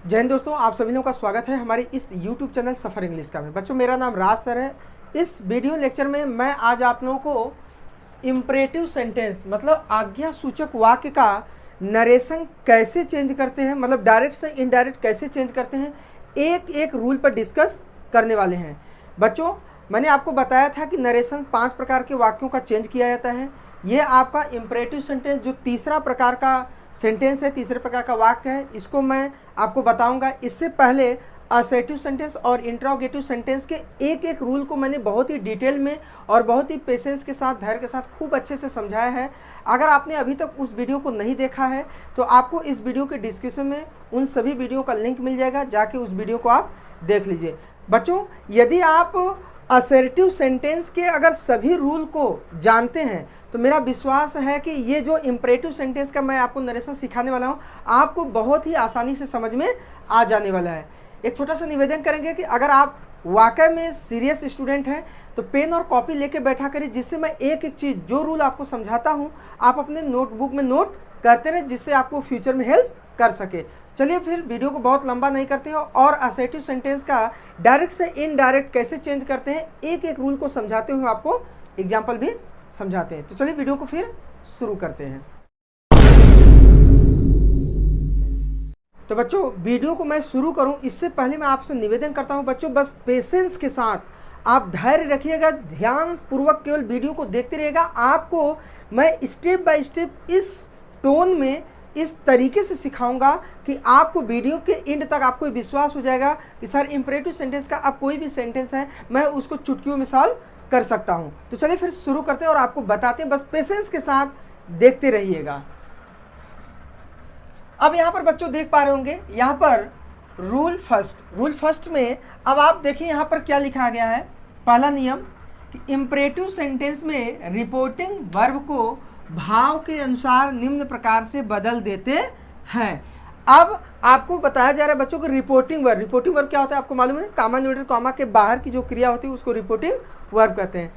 जय हिंद दोस्तों, आप सभी लोगों का स्वागत है हमारे इस YouTube चैनल सफ़र इंग्लिश का में। बच्चों, मेरा नाम राज सर है। इस वीडियो लेक्चर में मैं आज आप लोगों को इम्परेटिव सेंटेंस मतलब आज्ञा सूचक वाक्य का नरेशन कैसे चेंज करते हैं, मतलब डायरेक्ट से इनडायरेक्ट कैसे चेंज करते हैं, एक एक रूल पर डिस्कस करने वाले हैं। बच्चों, मैंने आपको बताया था कि नरेशन 5 प्रकार के वाक्यों का चेंज किया जाता है। ये आपका इम्परेटिव सेंटेंस जो तीसरा प्रकार का सेंटेंस है, तीसरे प्रकार का वाक्य है, इसको मैं आपको बताऊंगा। इससे पहले असर्टिव सेंटेंस और इंट्रोगेटिव सेंटेंस के एक एक रूल को मैंने बहुत ही डिटेल में और बहुत ही पेशेंस के साथ, धैर्य के साथ खूब अच्छे से समझाया है। अगर आपने अभी तक उस वीडियो को नहीं देखा है तो आपको इस वीडियो के डिस्क्रिप्शन में उन सभी वीडियो का लिंक मिल जाएगा, जाके उस वीडियो को आप देख लीजिए। बच्चों, यदि आप असर्टिव सेंटेंस के अगर सभी रूल को जानते हैं तो मेरा विश्वास है कि ये जो इम्परेटिव सेंटेंस का मैं आपको नरेशन सिखाने वाला हूँ आपको बहुत ही आसानी से समझ में आ जाने वाला है। एक छोटा सा निवेदन करेंगे कि अगर आप वाकई में सीरियस स्टूडेंट हैं तो पेन और कॉपी लेके बैठा करिए, जिससे मैं एक एक चीज़ जो रूल आपको समझाता हूँ आप अपने नोटबुक में नोट करते रहें, जिससे आपको फ्यूचर में हेल्प कर सके। चलिए फिर वीडियो को बहुत लंबा नहीं करते हैं और असर्टिव सेंटेंस का डायरेक्ट से इनडायरेक्ट कैसे चेंज करते हैं एक एक रूल को समझाते हुए आपको एग्जाम्पल भी समझाते हैं। तो चलिए वीडियो को फिर शुरू करते हैं। तो बच्चों, वीडियो को मैं शुरू करूं इससे पहले मैं आपसे निवेदन करता हूं बच्चों, बस पेशेंस के साथ आप धैर्य रखिएगा, ध्यान पूर्वक केवल वीडियो को देखते रहिएगा। आपको मैं स्टेप बाय स्टेप इस टोन में इस तरीके से सिखाऊंगा कि आपको वीडियो के एंड तक आपको विश्वास हो जाएगा कि सर इम्परेटिव सेंटेंस का अब कोई भी सेंटेंस है मैं उसको चुटकियों में सॉल्व कर सकता हूं। तो चलिए फिर शुरू करते हैं और आपको बताते हैं, बस पेशेंस के साथ देखते रहिएगा। अब यहां पर बच्चों देख पा रहे होंगे, यहां पर रूल फर्स्ट में अब आप देखिए यहां पर क्या लिखा गया है। पहला नियम कि इम्परेटिव सेंटेंस में रिपोर्टिंग वर्ब को भाव के अनुसार निम्न प्रकार से बदल देते हैं। अब आपको बताया जा रहा है बच्चों को रिपोर्टिंग वर्ब क्या होता है आपको मालूम है। कॉमा इन्वर्टेड कॉमा के बाहर की जो क्रिया होती है उसको रिपोर्टिंग वर्ब कहते हैं।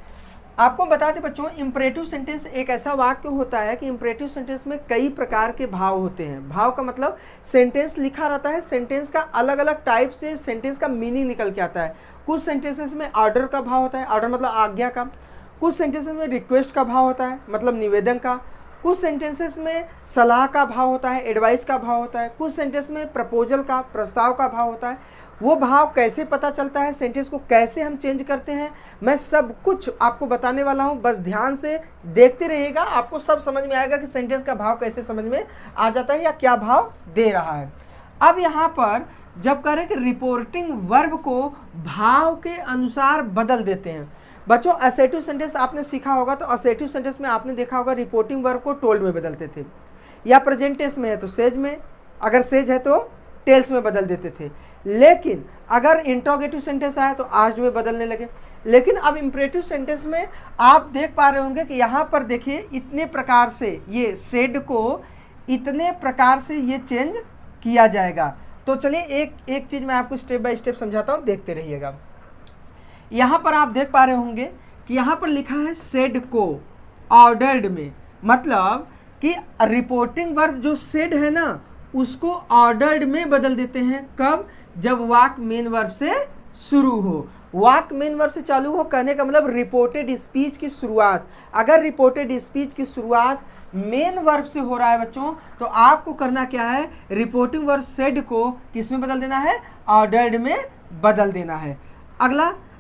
आपको बता दें बच्चों, इम्परेटिव सेंटेंस एक ऐसा वाक्य होता है कि इम्परेटिव सेंटेंस में कई प्रकार के भाव होते हैं। भाव का मतलब सेंटेंस लिखा रहता है, सेंटेंस का अलग अलग टाइप से सेंटेंस का मीनिंग निकल के आता है। कुछ सेंटेंसेस में ऑर्डर का भाव होता है, ऑर्डर मतलब आज्ञा का। कुछ सेंटेंसेस में रिक्वेस्ट का भाव होता है, मतलब निवेदन का। कुछ सेंटेंसेस में सलाह का भाव होता है, एडवाइस का भाव होता है। कुछ सेंटेंस में प्रपोजल का, प्रस्ताव का भाव होता है। वो भाव कैसे पता चलता है, सेंटेंस को कैसे हम चेंज करते हैं, मैं सब कुछ आपको बताने वाला हूं। बस ध्यान से देखते रहिएगा, आपको सब समझ में आएगा कि सेंटेंस का भाव कैसे समझ में आ जाता है या क्या भाव दे रहा है। अब यहाँ पर जब कह रहे हैं कि रिपोर्टिंग वर्ब को भाव के अनुसार बदल देते हैं। बच्चों, असर्टिव सेंटेंस आपने सीखा होगा तो असर्टिव सेंटेंस में आपने देखा होगा रिपोर्टिंग वर्ब को टोल्ड में बदलते थे, या प्रेजेंट टेंस में है तो सेज में, अगर सेज है तो टेल्स में बदल देते थे। लेकिन अगर इंट्रोगेटिव सेंटेंस आया तो आस्क्ड में बदलने लगे। लेकिन अब इम्परेटिव सेंटेंस में आप देख पा रहे होंगे कि यहाँ पर देखिए इतने प्रकार से ये सेड को इतने प्रकार से ये चेंज किया जाएगा। तो चलिए एक एक चीज़ मैं आपको स्टेप बाय स्टेप समझाता हूँ, देखते रहिएगा। यहाँ पर आप देख पा रहे होंगे कि यहाँ पर लिखा है सेड को ऑर्डर्ड में, मतलब कि रिपोर्टिंग वर्ब जो सेड है ना उसको ऑर्डर्ड में बदल देते हैं। कब? जब वाक्य मेन वर्ब से शुरू हो। वाक्य मेन वर्ब से चालू हो कहने का मतलब रिपोर्टेड स्पीच की शुरुआत। अगर रिपोर्टेड स्पीच की शुरुआत मेन वर्ब से हो रहा है बच्चों तो आपको करना क्या है, रिपोर्टिंग वर्ब सेड को किस में बदल देना है, ऑर्डर्ड में बदल देना है।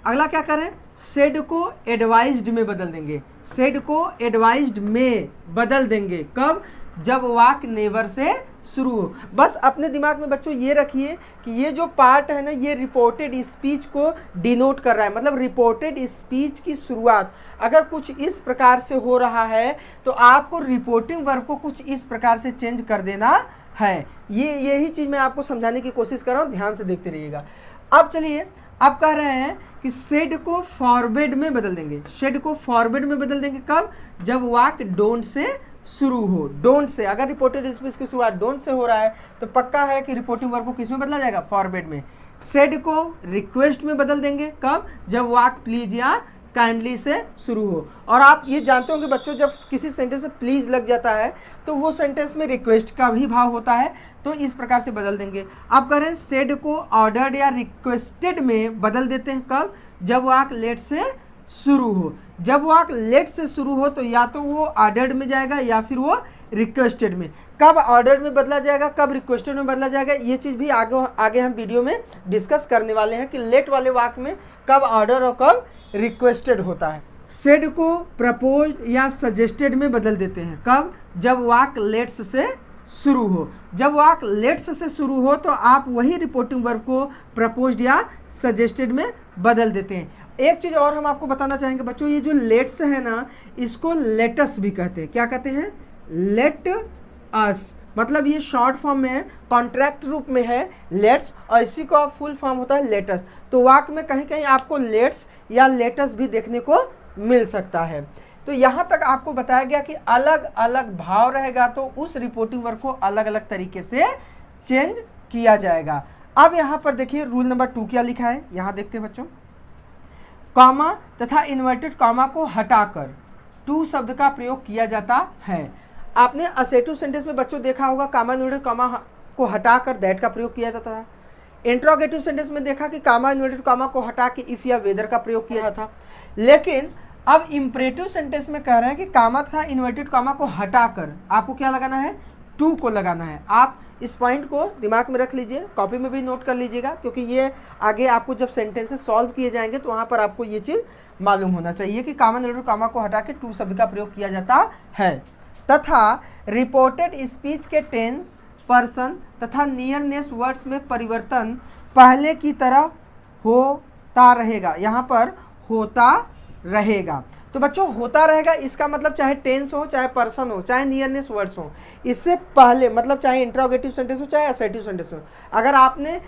अगला क्या करें, सेड को एडवाइज्ड में बदल देंगे। सेड को एडवाइज्ड में बदल देंगे। कब? जब वाक्य नेवर से शुरू हो। बस अपने दिमाग में बच्चों ये रखिए कि ये जो पार्ट है ना ये रिपोर्टेड स्पीच को डिनोट कर रहा है, मतलब रिपोर्टेड स्पीच की शुरुआत अगर कुछ इस प्रकार से हो रहा है तो आपको रिपोर्टिंग वर्ब को कुछ इस प्रकार से चेंज कर देना है। यही चीज़ मैं आपको समझाने की कोशिश कर रहा हूँ, ध्यान से देखते रहिएगा। अब चलिए, अब कह रहे हैं कि सेड को फॉरवर्ड में बदल देंगे। सेड को फॉरवर्ड में बदल देंगे कब? जब वाक्य डोंट से शुरू हो। डोंट से, अगर रिपोर्टेड स्पीच की शुरुआत डोंट से हो रहा है तो पक्का है कि रिपोर्टिंग वर्ब को किस में बदला जाएगा, फॉरवर्ड में। सेड को रिक्वेस्ट में बदल देंगे। कब? जब वाक्य प्लीज या काइंडली से शुरू हो। और आप ये जानते होंगे बच्चों, जब किसी सेंटेंस में प्लीज लग जाता है तो वो सेंटेंस में रिक्वेस्ट का भी भाव होता है, तो इस प्रकार से बदल देंगे। आप कह रहे हैं सेड को ऑर्डर्ड या रिक्वेस्टेड में बदल देते हैं, कब? जब वाक्य लेट से शुरू हो। जब वाक्य लेट से शुरू हो तो या तो वो ऑर्डर्ड में जाएगा या फिर वो रिक्वेस्टेड में। कब ऑर्डर्ड में बदला जाएगा, कब रिक्वेस्टेड में बदला जाएगा, ये चीज़ भी आगे हम वीडियो में डिस्कस करने वाले हैं कि लेट वाले वाक्य में कब ऑर्डर और कब रिक्वेस्टेड होता है। सेड को प्रपोज या सजेस्टेड में बदल देते हैं, कब? जब वाक्य लेट्स से शुरू हो। जब वाक्य लेट्स से शुरू हो तो आप वही रिपोर्टिंग वर्ब को प्रपोज्ड या सजेस्टेड में बदल देते हैं। एक चीज़ और हम आपको बताना चाहेंगे बच्चों, ये जो लेट्स है ना, इसको लेटस भी कहते हैं। क्या कहते हैं? Let us. मतलब ये शॉर्ट फॉर्म में है, कॉन्ट्रैक्ट रूप में है लेट्स, और इसी का फुल फॉर्म होता है लेटस। तो वाक्य में कहीं कहीं आपको लेट्स या लेटस भी देखने को मिल सकता है। तो यहाँ तक आपको बताया गया कि अलग अलग भाव रहेगा तो उस रिपोर्टिंग वर्ब को अलग अलग तरीके से चेंज किया जाएगा। अब यहाँ पर देखिए रूल नंबर 2 क्या लिखा है, यहाँ देखते हैं बच्चों। कॉमा तथा इन्वर्टेड कॉमा को हटाकर टू शब्द का प्रयोग किया जाता है। आपने असेटिव सेंटेंस में बच्चों देखा होगा कॉमा इन्वर्टेड कॉमा को हटाकर दैट का प्रयोग किया जाता है। इंट्रोगेटिव सेंटेंस में देखा कि कॉमा इन्वर्टेड कॉमा को हटा के इफ या वेदर का प्रयोग किया जाता था। लेकिन अब इंपरेटिव सेंटेंस में कह रहे हैं कि कॉमा तथा इन्वर्टेड कॉमा को हटाकर आपको क्या लगाना है? टू को लगाना है। आप इस पॉइंट को दिमाग में रख लीजिए, कॉपी में भी नोट कर लीजिएगा, क्योंकि ये आगे आपको जब सेंटेंसेस सॉल्व किए जाएंगे तो वहाँ पर आपको ये चीज़ मालूम होना चाहिए कि कॉमा इन्वर्टेड कॉमा को हटा के टू शब्द का प्रयोग किया जाता है। तथा रिपोर्टेड स्पीच के टेंस, पर्सन तथा नियरनेस वर्ड्स में परिवर्तन पहले की तरह होता रहेगा। यहाँ पर होता रहेगा, तो बच्चों होता रहेगा इसका मतलब चाहे टेंस हो, चाहे पर्सन हो, चाहे नियरनेस वर्ड्स हो, इससे पहले मतलब चाहे इंट्रोगेटिव सेंटेंस हो, चाहे असर्टिव सेंटेंस हो। अगर आपने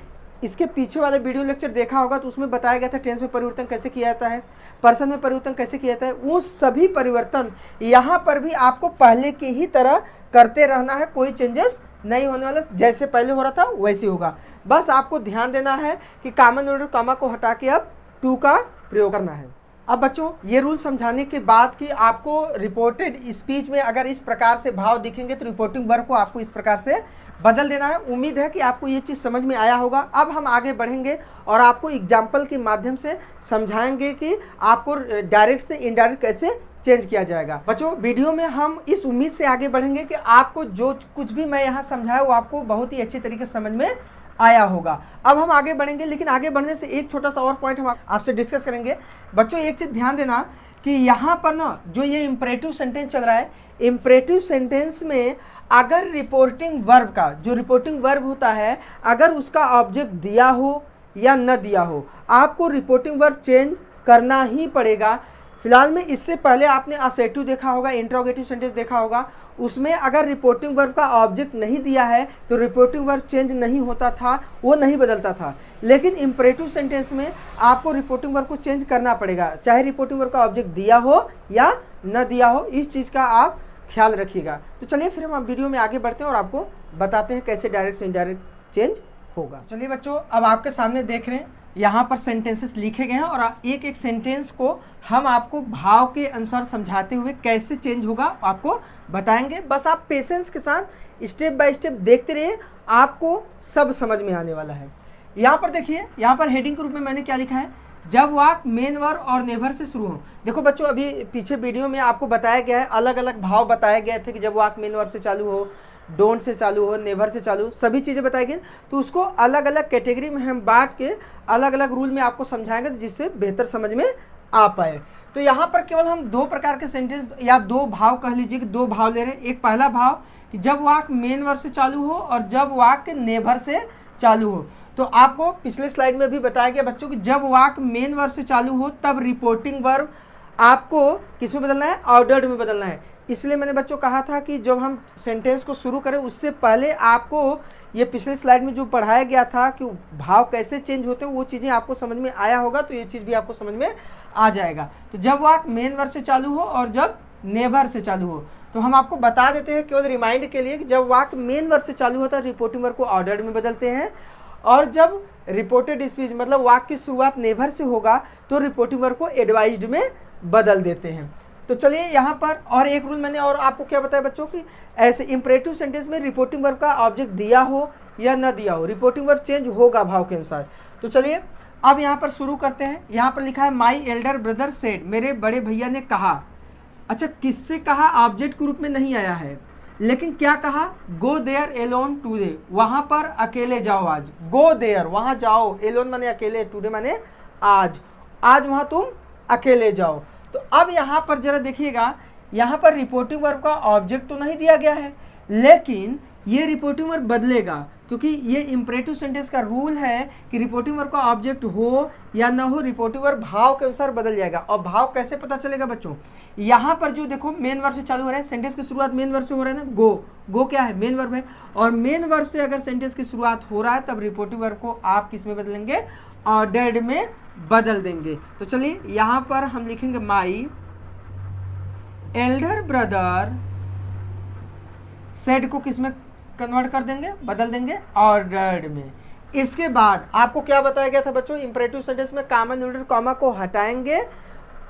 इसके पीछे वाले वीडियो लेक्चर देखा होगा तो उसमें बताया गया था टेंस में परिवर्तन कैसे किया जाता है, पर्सन में परिवर्तन कैसे किया जाता है। वो सभी परिवर्तन यहाँ पर भी आपको पहले की ही तरह करते रहना है, कोई चेंजेस नहीं होने वाला, जैसे पहले हो रहा था वैसे होगा। बस आपको ध्यान देना है कि कॉमन ऑर्डर कॉमा को हटा के अब टू का प्रयोग करना है। अब बच्चों ये रूल समझाने के बाद कि आपको रिपोर्टेड स्पीच में अगर इस प्रकार से भाव दिखेंगे तो रिपोर्टिंग वर्ब को आपको इस प्रकार से बदल देना है। उम्मीद है कि आपको ये चीज़ समझ में आया होगा। अब हम आगे बढ़ेंगे और आपको एग्जाम्पल के माध्यम से समझाएंगे कि आपको डायरेक्ट से इनडायरेक्ट कैसे चेंज किया जाएगा। बच्चों वीडियो में हम इस उम्मीद से आगे बढ़ेंगे कि आपको जो कुछ भी मैं यहाँ समझाया वो आपको बहुत ही अच्छी तरीके से समझ में आया होगा। अब हम आगे बढ़ेंगे, लेकिन आगे बढ़ने से एक छोटा सा और पॉइंट हम आपसे डिस्कस करेंगे। बच्चों एक चीज़ ध्यान देना कि यहाँ पर ना जो ये इंपरेटिव सेंटेंस चल रहा है, इंपरेटिव सेंटेंस में अगर रिपोर्टिंग वर्ब का जो रिपोर्टिंग वर्ब होता है अगर उसका ऑब्जेक्ट दिया हो या न दिया हो, आपको रिपोर्टिंग वर्ब चेंज करना ही पड़ेगा। फिलहाल में इससे पहले आपने असर्टिव देखा होगा, इंट्रोगेटिव सेंटेंस देखा होगा, उसमें अगर रिपोर्टिंग वर्ब का ऑब्जेक्ट नहीं दिया है तो रिपोर्टिंग वर्ब चेंज नहीं होता था, वो नहीं बदलता था। लेकिन इंपरेटिव सेंटेंस में आपको रिपोर्टिंग वर्ब को चेंज करना पड़ेगा, चाहे रिपोर्टिंग वर्ब का ऑब्जेक्ट दिया हो या न दिया हो। इस चीज़ का आप ख्याल रखिएगा। तो चलिए फिर हम वीडियो में आगे बढ़ते हैं और आपको बताते हैं कैसे डायरेक्ट से इनडायरेक्ट चेंज होगा। चलिए बच्चों अब आपके सामने देख रहे हैं यहाँ पर सेंटेंसेस लिखे गए हैं और एक एक सेंटेंस को हम आपको भाव के अनुसार समझाते हुए कैसे चेंज होगा आपको बताएंगे। बस आप पेशेंस के साथ स्टेप बाय स्टेप देखते रहिए, आपको सब समझ में आने वाला है। यहाँ पर देखिए, यहाँ पर हेडिंग के रूप में मैंने क्या लिखा है, जब वाक्य मेन वर्ब और नेवर से शुरू हो। देखो बच्चों अभी पीछे वीडियो में आपको बताया गया है, अलग अलग भाव बताए गए थे कि जब वाक्य मेन वर्ब से चालू हो, डोंट से चालू हो, नेवर से चालू, सभी चीज़ें बताई गई। तो उसको अलग अलग कैटेगरी में हम बांट के अलग अलग रूल में आपको समझाएंगे जिससे बेहतर समझ में आ पाए। तो यहाँ पर केवल हम दो प्रकार के सेंटेंस या दो भाव कह लीजिए कि दो भाव ले रहे हैं। एक पहला भाव कि जब वाक्य मेन वर्ब से चालू हो और जब वाक्य नेवर से चालू हो। तो आपको पिछले स्लाइड में भी बताया गया बच्चों कि जब वाक्य मेन वर्ब से चालू हो तब रिपोर्टिंग वर्ब आपको किस में बदलना है, ऑर्डर्ड में बदलना है। इसलिए मैंने बच्चों कहा था कि जब हम सेंटेंस को शुरू करें उससे पहले आपको ये पिछले स्लाइड में जो पढ़ाया गया था कि भाव कैसे चेंज होते हैं वो चीज़ें आपको समझ में आया होगा, तो ये चीज़ भी आपको समझ में आ जाएगा। तो जब वाक्य मेन वर्ब से चालू हो और जब नेवर से चालू हो, तो हम आपको बता देते हैं केवल रिमाइंड के लिए कि जब वाक्य मेन वर्ब से चालू होता है रिपोर्टिंग वर्ब को ऑर्डर्ड में बदलते हैं और जब रिपोर्टेड स्पीच मतलब वाक्य की शुरुआत नेवर से होगा तो रिपोर्टिंग वर्ब को एडवाइज्ड में बदल देते हैं। तो चलिए यहाँ पर और एक रूल मैंने और आपको क्या बताया बच्चों कि ऐसे इंपरेटिव सेंटेंस में रिपोर्टिंग वर्ब का ऑब्जेक्ट दिया हो या न दिया हो, रिपोर्टिंग वर्ब चेंज होगा भाव के अनुसार। तो चलिए अब यहाँ पर शुरू करते हैं। यहाँ पर लिखा है माई एल्डर ब्रदर सेड, मेरे बड़े भैया ने कहा। अच्छा, किससे कहा? ऑब्जेक्ट के रूप में नहीं आया है, लेकिन क्या कहा? गो देयर एलोन टूडे, वहां पर अकेले जाओ आज। गो देयर, वहां जाओ, एलोन माने अकेले, टूडे माने आज, आज वहां तुम अकेले जाओ। तो अब यहाँ पर जरा देखिएगा, यहाँ पर रिपोर्टिंग वर्ब का ऑब्जेक्ट तो नहीं दिया गया है, लेकिन ये रिपोर्टिंग वर्ब बदलेगा, क्योंकि ये इंपरेटिव सेंटेंस का रूल है कि रिपोर्टिंग वर्ब का ऑब्जेक्ट हो या ना हो, रिपोर्टिंग वर्ब भाव के अनुसार बदल जाएगा। और भाव कैसे पता चलेगा बच्चों? यहाँ पर जो देखो मेन वर्ब से चालू हो रहा है, सेंटेंस की शुरुआत मेन वर्ब से हो रहा है ना, गो, गो क्या है? मेन वर्ब है। और मेन वर्ब से अगर सेंटेंस की शुरुआत हो रहा है तब रिपोर्टिंग वर्ब को आप किस में बदलेंगे? ऑर्डर्ड में बदल देंगे। तो चलिए यहाँ पर हम लिखेंगे माई एल्डर ब्रदर सेड को किस में कन्वर्ट कर देंगे? बदल देंगे ऑर्डर्ड में। इसके बाद आपको क्या बताया गया था बच्चों? इंपरेटिव सेंटेंस में कॉमा न्यूट्रल कॉमा को हटाएंगे,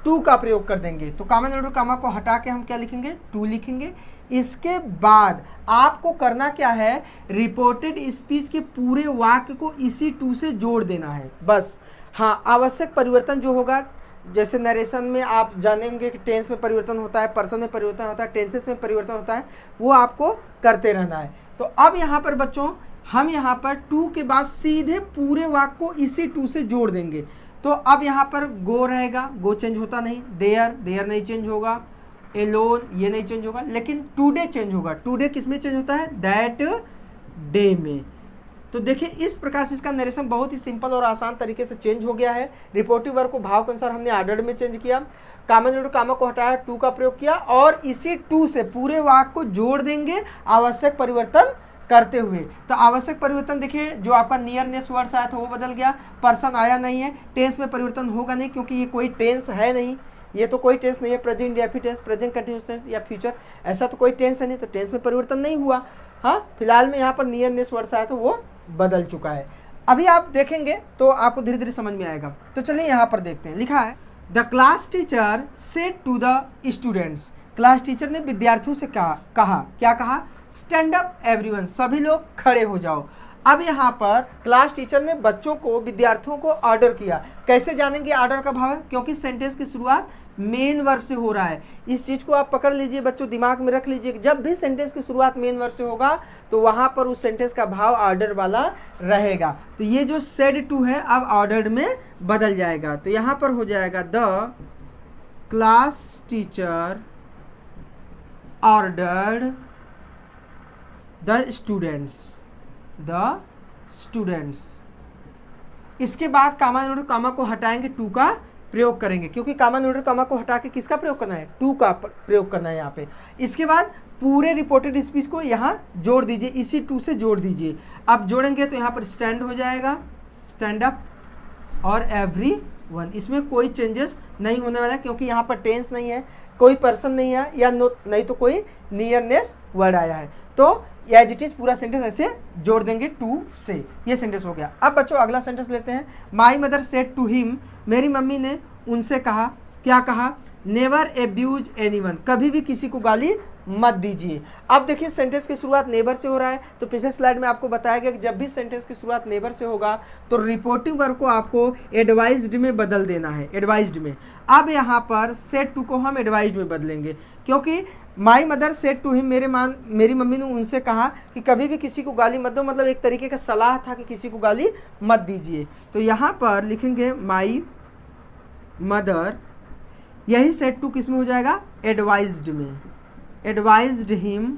टू का प्रयोग कर देंगे। तो कॉमा न्यूट्रल कॉमा को हटा के हम क्या लिखेंगे? टू लिखेंगे। इसके बाद आपको करना क्या है? रिपोर्टेड स्पीच के पूरे वाक्य को इसी टू से जोड़ देना है, बस। हाँ, आवश्यक परिवर्तन जो होगा, जैसे नरेशन में आप जानेंगे कि टेंस में परिवर्तन होता है, पर्सन में परिवर्तन होता है, टेंसेस में परिवर्तन होता है, वो आपको करते रहना है। तो अब यहाँ पर बच्चों हम यहाँ पर टू के बाद सीधे पूरे वाक्य को इसी टू से जोड़ देंगे। तो अब यहाँ पर गो रहेगा, गो चेंज होता नहीं, देयर, देयर नहीं चेंज होगा, एलोन ये नहीं चेंज होगा, लेकिन टुडे चेंज होगा। टुडे किस में चेंज होता है? दैट डे में। तो देखिए इस प्रकार से इसका नरेशन बहुत ही सिंपल और आसान तरीके से चेंज हो गया है। रिपोर्टिव वर्ब को भाव के अनुसार हमने ऑर्डर्ड में चेंज किया, कॉमा न्यूट्रल कॉमा को हटाया, टू का प्रयोग किया और इसी टू से पूरे वाक्य को जोड़ देंगे आवश्यक परिवर्तन करते हुए। तो आवश्यक परिवर्तन देखिए, जो आपका नियरनेस वर्ड्स आया था वो बदल गया, पर्सन आया नहीं है, टेंस में परिवर्तन होगा नहीं क्योंकि ये कोई टेंस है नहीं, ये तो कोई टेंस नहीं है, प्रेजेंट या फिर टेंस, प्रेजेंट कंटिन्यूअस टेंस या फ्यूचर, ऐसा तो कोई टेंस है नहीं, तो टेंस में परिवर्तन नहीं हुआ। हाँ, फिलहाल में यहाँ पर नियरनेस वर्ड्स आया तो वो बदल चुका है। अभी आप देखेंगे तो आपको धीरे धीरे समझ में आएगा। तो चलिए यहाँ पर देखते हैं, लिखा है the class teacher said to the students, class teacher ने विद्यार्थियों से कहा, क्या कहा? स्टैंड अप एवरीवन, सभी लोग खड़े हो जाओ। अब यहाँ पर क्लास टीचर ने बच्चों को, विद्यार्थियों को ऑर्डर किया। कैसे जानेंगे ऑर्डर का भाव है? क्योंकि सेंटेंस की शुरुआत मेन वर्ब से हो रहा है। इस चीज को आप पकड़ लीजिए बच्चों, दिमाग में रख लीजिए, जब भी सेंटेंस की शुरुआत मेन वर्ब से होगा तो वहां पर उस सेंटेंस का भाव ऑर्डर वाला रहेगा। तो ये जो सेड टू है अब ऑर्डर्ड में बदल जाएगा। तो यहां पर हो जाएगा the class teacher ordered the students, the students. इसके बाद कॉमा न्यूट्रल कॉमा को हटाएंगे, टू का प्रयोग करेंगे, क्योंकि कॉमा न्यूट्रल कॉमा को हटा के किसका प्रयोग करना है? टू का प्रयोग करना है यहाँ पे। इसके बाद पूरे रिपोर्टेड स्पीच को यहाँ जोड़ दीजिए, इसी टू से जोड़ दीजिए। अब जोड़ेंगे तो यहाँ पर स्टैंड हो जाएगा, स्टैंड अप और एवरी वन। इसमें कोई चेंजेस नहीं होने वाला है क्योंकि यहाँ पर टेंस नहीं है, कोई पर्सन नहीं है या नहीं तो कोई नियरनेस वर्ड आया है। तो एज इट इज पूरा सेंटेंस ऐसे जोड़ देंगे टू से। ये सेंटेंस हो गया। अब बच्चों अगला सेंटेंस लेते हैं। My mother said to him, मेरी मम्मी ने उनसे कहा, क्या कहा? नेवर एब्यूज एनीवन, कभी भी किसी को गाली मत दीजिए। अब देखिए सेंटेंस की शुरुआत नेवर से हो रहा है, तो पिछले स्लाइड में आपको बताया गया कि जब भी सेंटेंस की शुरुआत नेवर से होगा तो रिपोर्टिंग वर्ब को आपको एडवाइज्ड में बदल देना है, एडवाइज्ड में। अब यहाँ पर सेड टू को हम एडवाइज्ड में बदलेंगे, क्योंकि my mother said to him, मेरी मम्मी ने उनसे कहा कि कभी भी किसी को गाली मत दो, मतलब एक तरीके का सलाह था कि किसी को गाली मत दीजिए। तो यहाँ पर लिखेंगे माई मदर, यही सेड टू किस में हो जाएगा? एडवाइज्ड में, एडवाइज्ड हिम।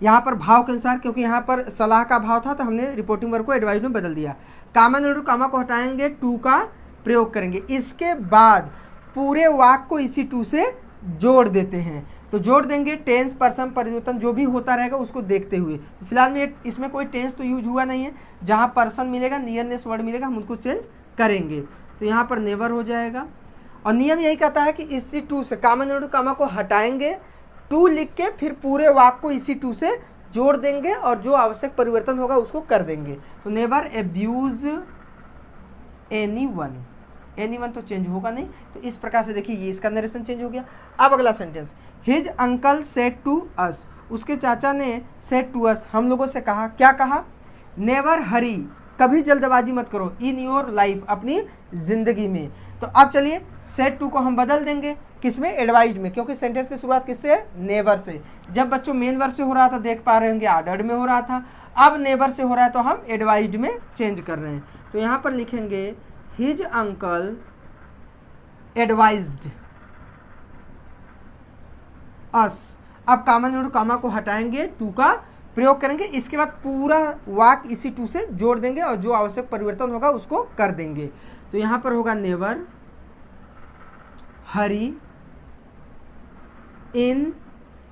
यहाँ पर भाव के अनुसार, क्योंकि यहाँ पर सलाह का भाव था तो हमने रिपोर्टिंग वर्ब को एडवाइज्ड में बदल दिया। कॉमा न्यूट्रल कॉमा को हटाएंगे, टू का प्रयोग करेंगे। इसके बाद पूरे वाक्य को इसी टू से जोड़ देते हैं। तो जोड़ देंगे, टेंस पर्सन परिवर्तन जो भी होता रहेगा उसको देखते हुए। तो फिलहाल में इसमें कोई टेंस तो यूज हुआ नहीं है, जहाँ पर्सन मिलेगा, नियरनेस वर्ड मिलेगा, हम उनको चेंज करेंगे। तो यहाँ पर नेवर हो जाएगा। और नियम यही कहता है कि इसी टू से कॉमा न्यूट्रल कॉमा को हटाएंगे, टू लिख के फिर पूरे वाक्य को इसी टू से जोड़ देंगे और जो आवश्यक परिवर्तन होगा उसको कर देंगे। तो नेवर एब्यूज एनीवन, एनीवन तो चेंज होगा नहीं। तो इस प्रकार से देखिए ये इसका नरेशन चेंज हो गया। अब अगला sentence, his uncle said to us, उसके चाचा ने सेड टू अस, हम लोगों से कहा, क्या कहा, नेवर हरी, कभी जल्दबाजी मत करो, इन योर लाइफ, अपनी जिंदगी में। तो अब चलिए सेड टू को हम बदल देंगे किसमें, एडवाइज्ड में, क्योंकि सेंटेंस की शुरुआत किससे है, नेवर से। जब बच्चों मेन वर्ब से हो रहा था देख पा रहे होंगे ऑर्डर्ड में हो रहा था, अब नेवर से हो रहा है तो हम एडवाइज्ड में चेंज कर रहे हैं। तो यहाँ पर लिखेंगे हिज अंकल एडवाइज्ड अस। अब कॉमन और कॉमा को हटाएंगे, टू का प्रयोग करेंगे, इसके बाद पूरा वाक्य इसी टू से जोड़ देंगे और जो आवश्यक परिवर्तन होगा उसको कर देंगे। तो यहाँ पर होगा नेवर हरी इन।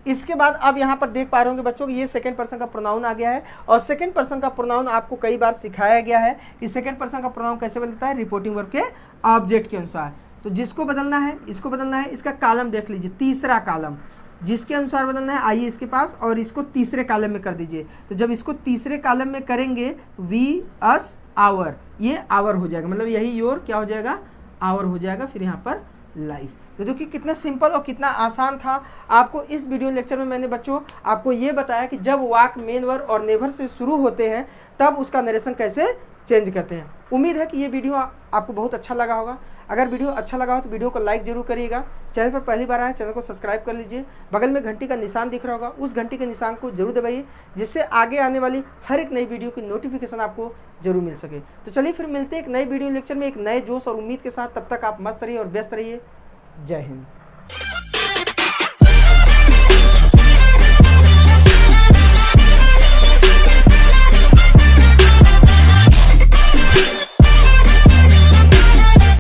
इसके बाद अब यहाँ पर देख पा रहे होंगे बच्चों कि ये सेकंड पर्सन का प्रोनाउन आ गया है, और सेकंड पर्सन का प्रोनाउन आपको कई बार सिखाया गया है कि सेकंड पर्सन का प्रोनाउन कैसे बदलता है, रिपोर्टिंग वर्ब के ऑब्जेक्ट के अनुसार। तो जिसको बदलना है, इसको बदलना है, इसका कॉलम देख लीजिए, तीसरा कॉलम जिसके अनुसार बदलना है, आइए इसके पास और इसको तीसरे कॉलम में कर दीजिए। तो जब इसको तीसरे कॉलम में करेंगे वी अस आवर, ये आवर हो जाएगा, मतलब यही योर क्या हो जाएगा, आवर हो जाएगा, फिर यहाँ पर लाइफ। तो देखिए कितना सिंपल और कितना आसान था। आपको इस वीडियो लेक्चर में मैंने बच्चों आपको ये बताया कि जब वाक्य मेन वर्ब और नेवर से शुरू होते हैं तब उसका नरेशन कैसे चेंज करते हैं। उम्मीद है कि ये वीडियो आपको बहुत अच्छा लगा होगा। अगर वीडियो अच्छा लगा हो तो वीडियो को लाइक जरूर करिएगा। चैनल पर पहली बार आए चैनल को सब्सक्राइब कर लीजिए। बगल में घंटी का निशान दिख रहा होगा, उस घंटी के निशान को जरूर दबाइए, जिससे आगे आने वाली हर एक नई वीडियो की नोटिफिकेशन आपको जरूर मिल सके। तो चलिए फिर मिलते हैं एक नई वीडियो लेक्चर में एक नए जोश और उम्मीद के साथ। तब तक आप मस्त रहिए और व्यस्त रहिए। जय हिंद।